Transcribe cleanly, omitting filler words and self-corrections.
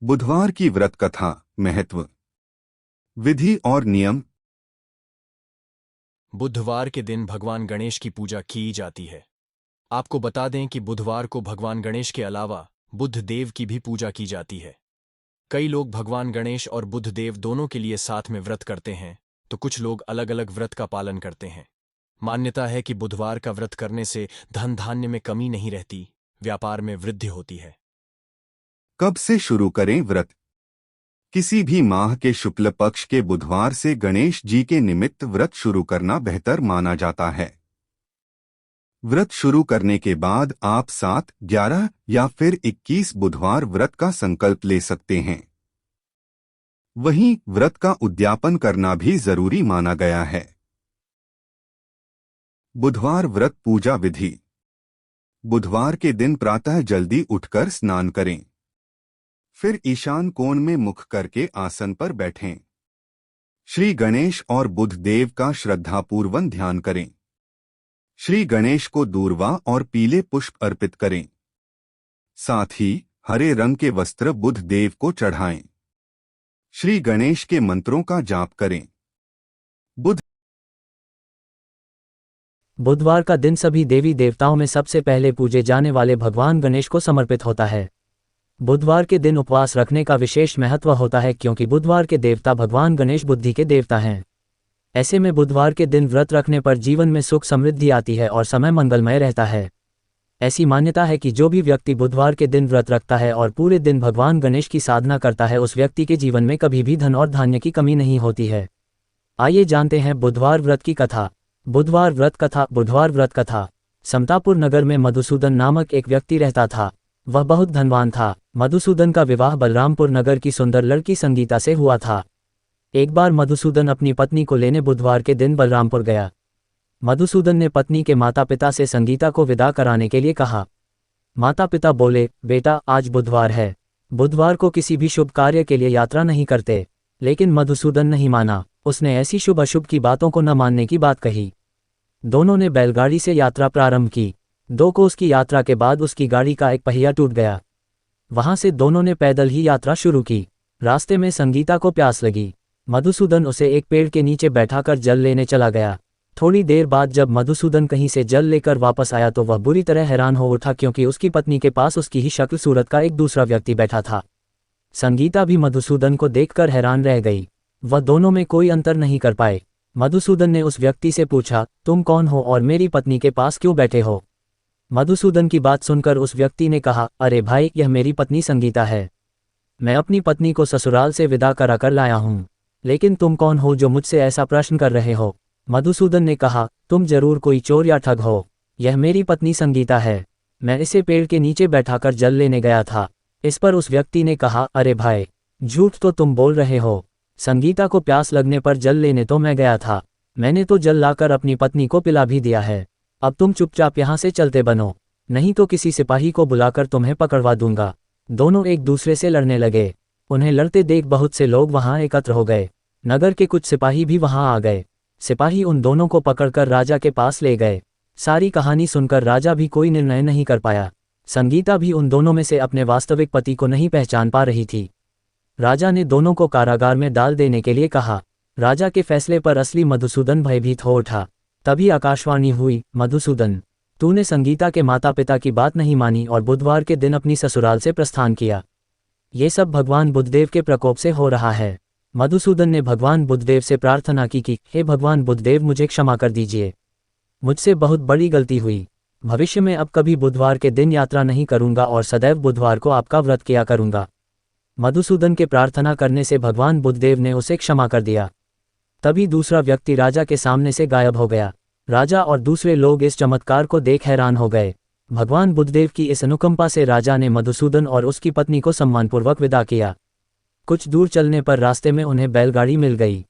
बुधवार की व्रत कथा, महत्व, विधि और नियम। बुधवार के दिन भगवान गणेश की पूजा की जाती है। आपको बता दें कि बुधवार को भगवान गणेश के अलावा बुध देव की भी पूजा की जाती है। कई लोग भगवान गणेश और बुध देव दोनों के लिए साथ में व्रत करते हैं, तो कुछ लोग अलग अलग व्रत का पालन करते हैं। मान्यता है कि बुधवार का व्रत करने से धन धान्य में कमी नहीं रहती, व्यापार में वृद्धि होती है। कब से शुरू करें व्रत? किसी भी माह के शुक्ल पक्ष के बुधवार से गणेश जी के निमित्त व्रत शुरू करना बेहतर माना जाता है। व्रत शुरू करने के बाद आप 7, 11 या फिर 21 बुधवार व्रत का संकल्प ले सकते हैं। वहीं व्रत का उद्यापन करना भी जरूरी माना गया है। बुधवार व्रत पूजा विधि। बुधवार के दिन प्रातः जल्दी उठकर स्नान करें। फिर ईशान कोण में मुख करके आसन पर बैठें। श्री गणेश और बुध देव का श्रद्धापूर्वक ध्यान करें। श्री गणेश को दूर्वा और पीले पुष्प अर्पित करें। साथ ही हरे रंग के वस्त्र बुध देव को चढ़ाएं। श्री गणेश के मंत्रों का जाप करें। बुधवार का दिन सभी देवी देवताओं में सबसे पहले पूजे जाने वाले भगवान गणेश को समर्पित होता है। बुधवार के दिन उपवास रखने का विशेष महत्व होता है, क्योंकि बुधवार के देवता भगवान गणेश बुद्धि के देवता हैं। ऐसे में बुधवार के दिन व्रत रखने पर जीवन में सुख समृद्धि आती है और समय मंगलमय रहता है। ऐसी मान्यता है कि जो भी व्यक्ति बुधवार के दिन व्रत रखता है और पूरे दिन भगवान गणेश की साधना करता है, उस व्यक्ति के जीवन में कभी भी धन और धान्य की कमी नहीं होती है। आइए जानते हैं बुधवार व्रत की कथा। बुधवार व्रत कथा। बुधवार व्रत कथा। समतापुर नगर में मधुसूदन नामक एक व्यक्ति रहता था। वह बहुत धनवान था। मधुसूदन का विवाह बलरामपुर नगर की सुंदर लड़की संगीता से हुआ था। एक बार मधुसूदन अपनी पत्नी को लेने बुधवार के दिन बलरामपुर गया। मधुसूदन ने पत्नी के माता पिता से संगीता को विदा कराने के लिए कहा। माता पिता बोले, बेटा आज बुधवार है, बुधवार को किसी भी शुभ कार्य के लिए यात्रा नहीं करते। लेकिन मधुसूदन नहीं माना। उसने ऐसी शुभ अशुभ की बातों को न मानने की बात कही। दोनों ने बैलगाड़ी से यात्रा प्रारंभ की। 2 कोस की यात्रा के बाद उसकी गाड़ी का एक पहिया टूट गया। वहां से दोनों ने पैदल ही यात्रा शुरू की। रास्ते में संगीता को प्यास लगी। मधुसूदन उसे एक पेड़ के नीचे बैठाकर जल लेने चला गया। थोड़ी देर बाद जब मधुसूदन कहीं से जल लेकर वापस आया तो वह बुरी तरह हैरान हो उठा, क्योंकि उसकी पत्नी के पास उसकी ही शक्ल सूरत का एक दूसरा व्यक्ति बैठा था। संगीता भी मधुसूदन को देखकर हैरान रह गई। वह दोनों में कोई अंतर नहीं कर पाए। मधुसूदन ने उस व्यक्ति से पूछा, तुम कौन हो और मेरी पत्नी के पास क्यों बैठे हो? मधुसूदन की बात सुनकर उस व्यक्ति ने कहा, अरे भाई, यह मेरी पत्नी संगीता है। मैं अपनी पत्नी को ससुराल से विदा कराकर लाया हूँ। लेकिन तुम कौन हो जो मुझसे ऐसा प्रश्न कर रहे हो? मधुसूदन ने कहा, तुम जरूर कोई चोर या ठग हो। यह मेरी पत्नी संगीता है। मैं इसे पेड़ के नीचे बैठाकर जल लेने गया था। इस पर उस व्यक्ति ने कहा, अरे भाई, झूठ तो तुम बोल रहे हो। संगीता को प्यास लगने पर जल लेने तो मैं गया था। मैंने तो जल लाकर अपनी पत्नी को पिला भी दिया है। अब तुम चुपचाप यहाँ से चलते बनो, नहीं तो किसी सिपाही को बुलाकर तुम्हें पकड़वा दूंगा। दोनों एक दूसरे से लड़ने लगे। उन्हें लड़ते देख बहुत से लोग वहां एकत्र हो गए। नगर के कुछ सिपाही भी वहां आ गए। सिपाही उन दोनों को पकड़कर राजा के पास ले गए। सारी कहानी सुनकर राजा भी कोई निर्णय नहीं कर पाया। संगीता भी उन दोनों में से अपने वास्तविक पति को नहीं पहचान पा रही थी। राजा ने दोनों को कारागार में डाल देने के लिए कहा। राजा के फैसले पर असली मधुसूदन भयभीत हो उठा। तभी आकाशवाणी हुई, मधुसूदन, तूने संगीता के माता पिता की बात नहीं मानी और बुधवार के दिन अपनी ससुराल से प्रस्थान किया। ये सब भगवान बुधदेव के प्रकोप से हो रहा है। मधुसूदन ने भगवान बुधदेव से प्रार्थना की कि हे भगवान बुधदेव, मुझे क्षमा कर दीजिए। मुझसे बहुत बड़ी गलती हुई। भविष्य में अब कभी बुधवार के दिन यात्रा नहीं करूंगा और सदैव बुधवार को आपका व्रत किया करूंगा। मधुसूदन के प्रार्थना करने से भगवान बुधदेव ने उसे क्षमा कर दिया। तभी दूसरा व्यक्ति राजा के सामने से गायब हो गया। राजा और दूसरे लोग इस चमत्कार को देख हैरान हो गए। भगवान बुधदेव की इस अनुकंपा से राजा ने मधुसूदन और उसकी पत्नी को सम्मानपूर्वक विदा किया। कुछ दूर चलने पर रास्ते में उन्हें बैलगाड़ी मिल गई।